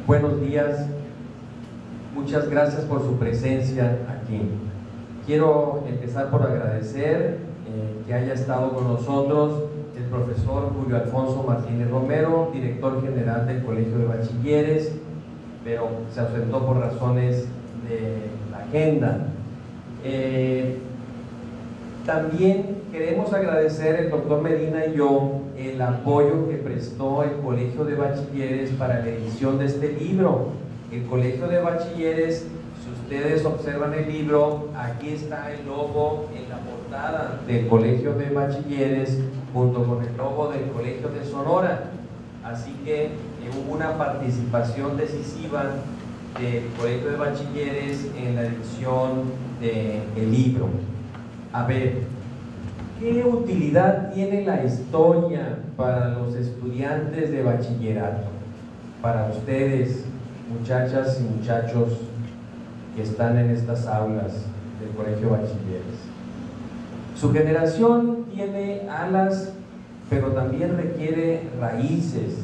Buenos días, muchas gracias por su presencia aquí. Quiero empezar por agradecer que haya estado con nosotros el profesor Julio Alfonso Martínez Romero, director general del Colegio de Bachilleres, pero se ausentó por razones de la agenda. También queremos agradecer el doctor Medina y yo el apoyo que prestó el Colegio de Bachilleres para la edición de este libro. El Colegio de Bachilleres, si ustedes observan el libro, aquí está el logo en la portada del Colegio de Bachilleres junto con el logo del Colegio de Sonora. Así que hubo una participación decisiva del Colegio de Bachilleres en la edición del libro. A ver, ¿qué utilidad tiene la historia para los estudiantes de bachillerato? Para ustedes, muchachas y muchachos que están en estas aulas del Colegio de Bachilleres. Su generación tiene alas, pero también requiere raíces.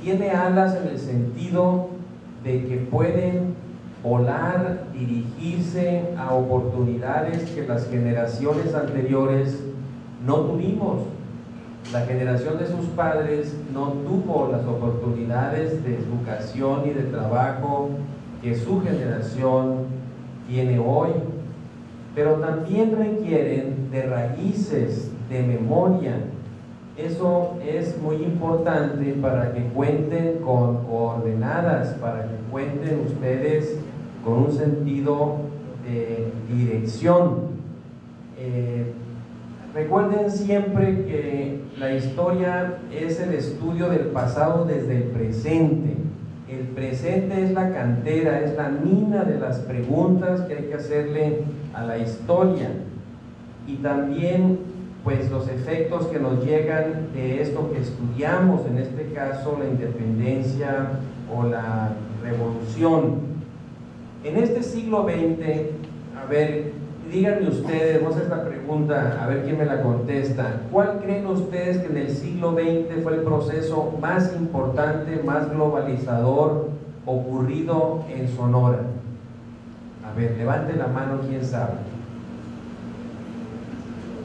Tiene alas en el sentido de que pueden volar, dirigirse a oportunidades que las generaciones anteriores no tuvimos. La generación de sus padres no tuvo las oportunidades de educación y de trabajo que su generación tiene hoy, pero también requieren de raíces, de memoria. Eso es muy importante para que cuenten con coordenadas, para que cuenten ustedes con un sentido de dirección. Recuerden siempre que la historia es el estudio del pasado desde el presente. El presente es la cantera, es la mina de las preguntas que hay que hacerle a la historia. Y también, pues, los efectos que nos llegan de esto que estudiamos, en este caso, la independencia o la revolución. En este siglo XX, a ver, díganme ustedes, vamos a esta pregunta, a ver quién me la contesta. ¿Cuál creen ustedes que en el siglo XX fue el proceso más importante, más globalizador ocurrido en Sonora? A ver, levante la mano, ¿quién sabe?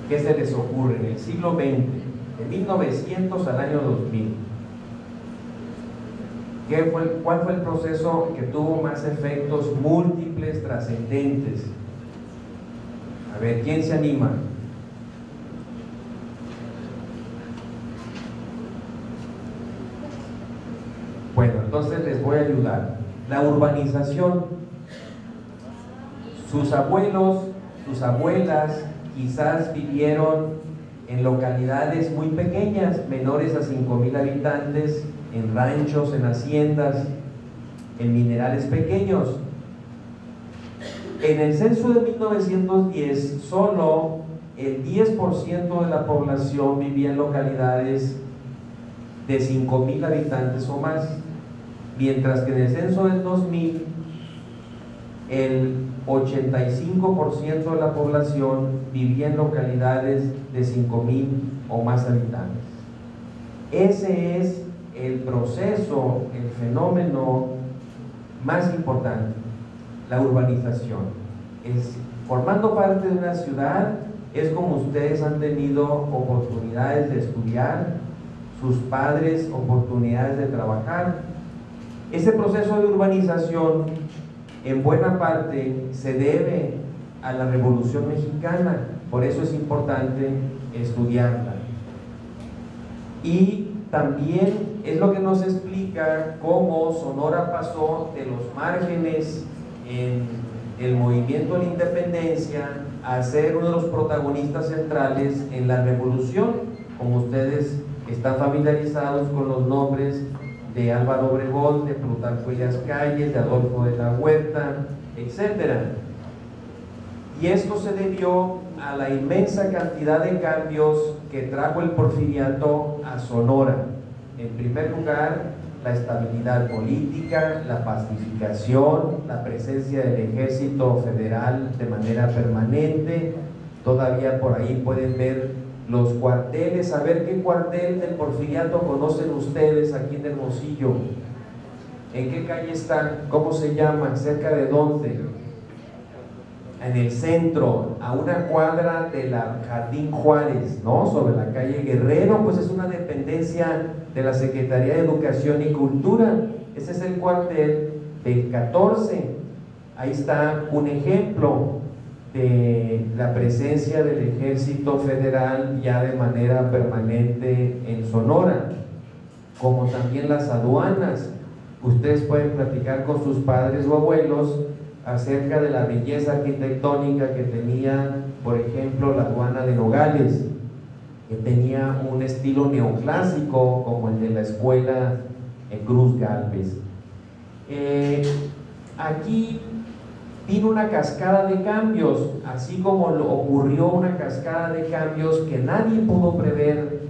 ¿Qué se les ocurre en el siglo XX, de 1900 al año 2000? ¿Cuál fue el proceso que tuvo más efectos múltiples, trascendentes? A ver, ¿quién se anima? Bueno, entonces les voy a ayudar. La urbanización. Sus abuelos, sus abuelas quizás vivieron en localidades muy pequeñas, menores a 5,000 habitantes, en ranchos, en haciendas, en minerales pequeños. En el censo de 1910, solo el 10% de la población vivía en localidades de 5,000 habitantes o más, mientras que en el censo del 2000, el 85% de la población vivía en localidades de 5,000 o más habitantes. Ese es el proceso, el fenómeno más importante, la urbanización. Formando parte de una ciudad, es como ustedes han tenido oportunidades de estudiar, sus padres oportunidades de trabajar. Ese proceso de urbanización, en buena parte, se debe a la Revolución Mexicana, por eso es importante estudiarla. Y también es lo que nos explica cómo Sonora pasó de los márgenes en el movimiento de la independencia a ser uno de los protagonistas centrales en la revolución. Como ustedes están familiarizados con los nombres de Álvaro Obregón, de Plutarco Elías Calles, de Adolfo de la Huerta, etc. Y esto se debió a la inmensa cantidad de cambios que trajo el porfiriato a Sonora. En primer lugar, la estabilidad política, la pacificación, la presencia del ejército federal de manera permanente. Todavía por ahí pueden ver los cuarteles. A ver qué cuartel del porfiriato conocen ustedes aquí en Hermosillo. ¿En qué calle está? ¿Cómo se llama? ¿Cerca de dónde? En el centro, a una cuadra de la Jardín Juárez, ¿no? Sobre la calle Guerrero, pues es una dependencia de la Secretaría de Educación y Cultura. Ese es el cuartel del 14. Ahí está un ejemplo de la presencia del Ejército Federal ya de manera permanente en Sonora, como también las aduanas. Ustedes pueden platicar con sus padres o abuelos acerca de la belleza arquitectónica que tenía, por ejemplo, la aduana de Nogales, que tenía un estilo neoclásico como el de la escuela Cruz Galvez. Aquí vino una cascada de cambios, así como ocurrió una cascada de cambios que nadie pudo prever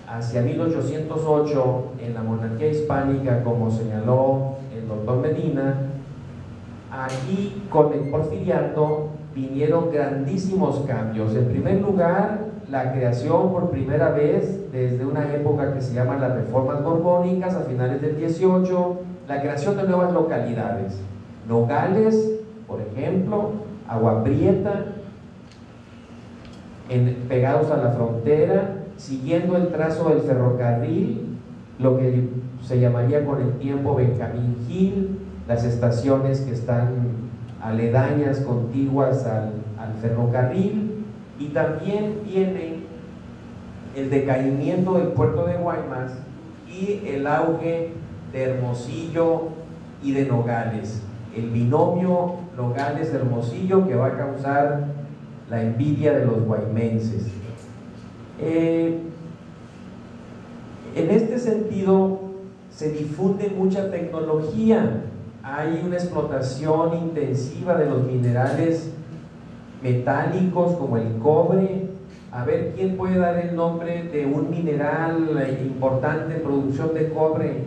hacia 1808 en la monarquía hispánica, como señaló el doctor Medina. Aquí con el porfiriato vinieron grandísimos cambios. En primer lugar, la creación por primera vez, desde una época que se llama las reformas borbónicas a finales del 18, la creación de nuevas localidades. Nogales, por ejemplo, Agua Prieta, pegados a la frontera, siguiendo el trazo del ferrocarril, lo que se llamaría con el tiempo Benjamín Gil, las estaciones que están aledañas, contiguas al ferrocarril, y también viene el decaimiento del puerto de Guaymas y el auge de Hermosillo y de Nogales, el binomio Nogales-Hermosillo que va a causar la envidia de los guaymenses. En este sentido se difunde mucha tecnología, hay una explotación intensiva de los minerales metálicos como el cobre. A ver, ¿quién puede dar el nombre de un mineral importante en producción de cobre?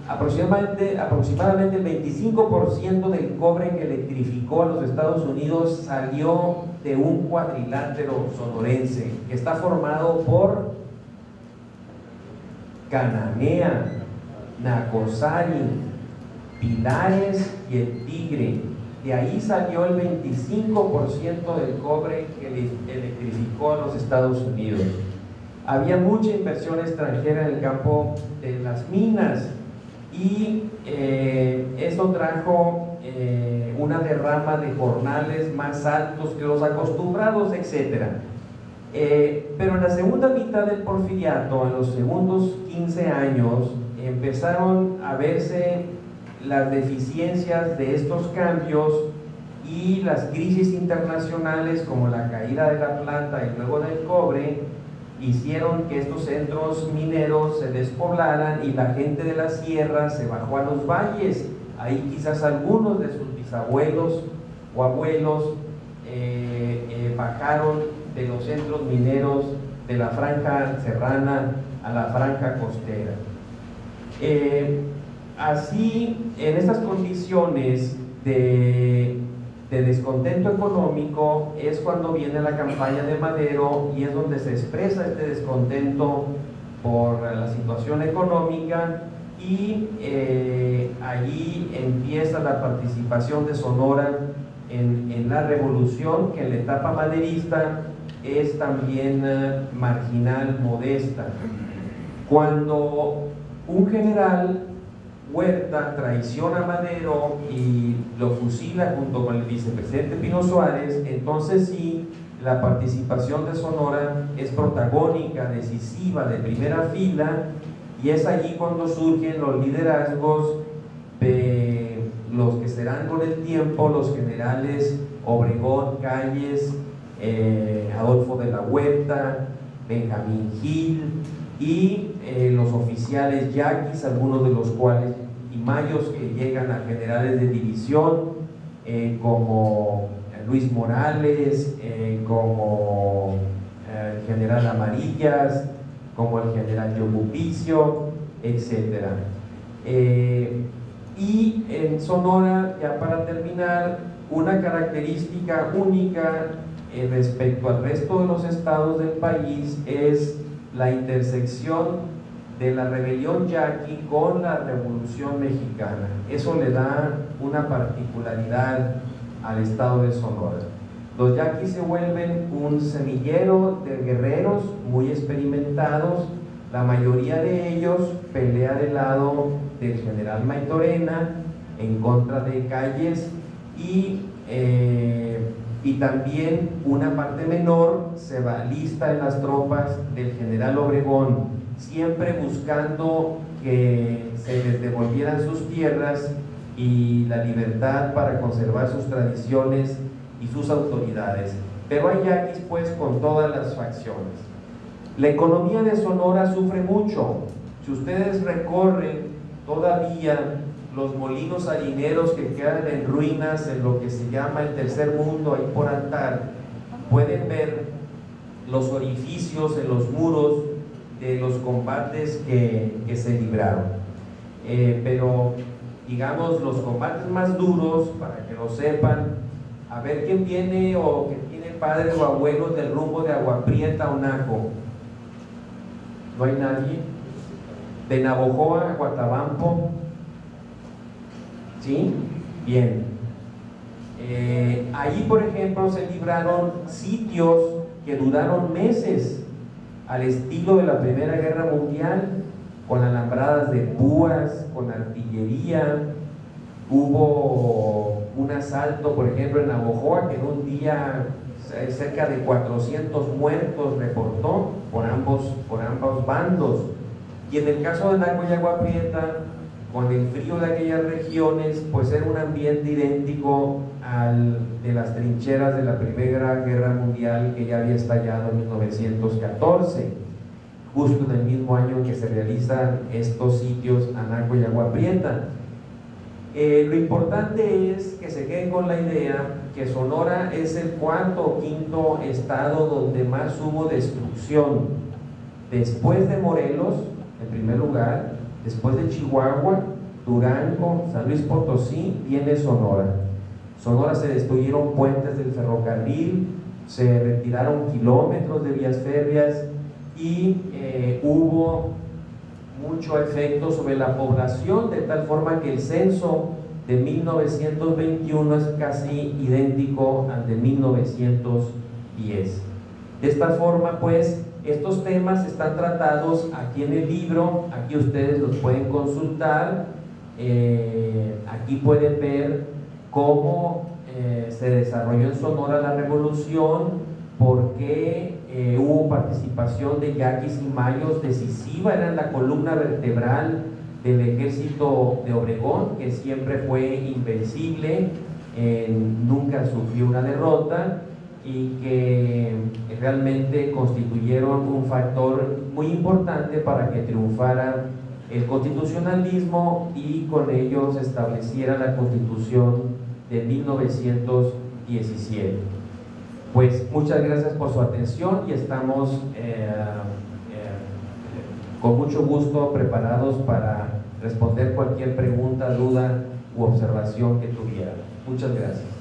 Aproximadamente el 25% del cobre que electrificó a los Estados Unidos salió de un cuadrilátero sonorense que está formado por Cananea, Nacozari, Pilares y el Tigre. De ahí salió el 25% del cobre que electrificó a los Estados Unidos. Había mucha inversión extranjera en el campo de las minas y esto trajo una derrama de jornales más altos que los acostumbrados, etc. Pero en la segunda mitad del porfiriato, en los segundos 15 años, empezaron a verse las deficiencias de estos cambios y las crisis internacionales como la caída de la plata y luego del cobre hicieron que estos centros mineros se despoblaran y la gente de la sierra se bajó a los valles. Ahí quizás algunos de sus bisabuelos o abuelos bajaron de los centros mineros de la franja serrana a la franja costera. Así, en estas condiciones de descontento económico es cuando viene la campaña de Madero y es donde se expresa este descontento por la situación económica y allí empieza la participación de Sonora en la revolución, que en la etapa maderista es también marginal, modesta. Cuando un general, Huerta, traiciona a Madero y lo fusila junto con el vicepresidente Pino Suárez, entonces sí, la participación de Sonora es protagónica, decisiva, de primera fila, y es allí cuando surgen los liderazgos de los que serán con el tiempo los generales Obregón, Calles, Adolfo de la Huerta, Benjamín Gil y los oficiales yaquis, algunos de los cuales y mayos que llegan a generales de división como Luis Morales, como el general Amarillas, como el general Yocupicio, etc. Y en Sonora, ya para terminar, una característica única respecto al resto de los estados del país es la intersección de la rebelión yaqui con la Revolución Mexicana. Eso le da una particularidad al estado de Sonora. Los yaquis se vuelven un semillero de guerreros muy experimentados. La mayoría de ellos pelea del lado del general Maytorena en contra de Calles y también una parte menor se va lista en las tropas del general Obregón, siempre buscando que se les devolvieran sus tierras y la libertad para conservar sus tradiciones y sus autoridades. Pero hay yaquis pues con todas las facciones. La economía de Sonora sufre mucho. Si ustedes recorren todavía los molinos harineros que quedan en ruinas en lo que se llama el tercer mundo, ahí por Altar, pueden ver los orificios en los muros de los combates que se libraron. Pero digamos los combates más duros, para que lo sepan, a ver quién viene o que tiene padres o abuelos del rumbo de Agua Prieta o Naco. ¿No hay nadie? De Navojoa a Guatabampo. ¿Sí? Bien. Ahí, por ejemplo, se libraron sitios que duraron meses, al estilo de la Primera Guerra Mundial, con alambradas de púas, con artillería. Hubo un asalto, por ejemplo, en Navojoa, que en un día cerca de 400 muertos reportó por ambos bandos. Y en el caso de Naco y Agua Prieta, con el frío de aquellas regiones, pues era un ambiente idéntico al de las trincheras de la Primera Guerra Mundial que ya había estallado en 1914, justo en el mismo año en que se realizan estos sitios a Naco y Agua Prieta. Lo importante es que se queden con la idea que Sonora es el cuarto o quinto estado donde más hubo destrucción. Después de Morelos, en primer lugar, después de Chihuahua, Durango, San Luis Potosí, viene Sonora. Sonora se destruyeron puentes del ferrocarril, se retiraron kilómetros de vías férreas y hubo mucho efecto sobre la población, de tal forma que el censo de 1921 es casi idéntico al de 1910. De esta forma, pues, estos temas están tratados aquí en el libro, aquí ustedes los pueden consultar, aquí pueden ver cómo se desarrolló en Sonora la revolución, por qué hubo participación de yaquis y mayos decisiva, eran la columna vertebral del ejército de Obregón, que siempre fue invencible, nunca sufrió una derrota, y que realmente constituyeron un factor muy importante para que triunfara el constitucionalismo y con ello se estableciera la Constitución de 1917. Pues muchas gracias por su atención y estamos con mucho gusto preparados para responder cualquier pregunta, duda u observación que tuvieran. Muchas gracias.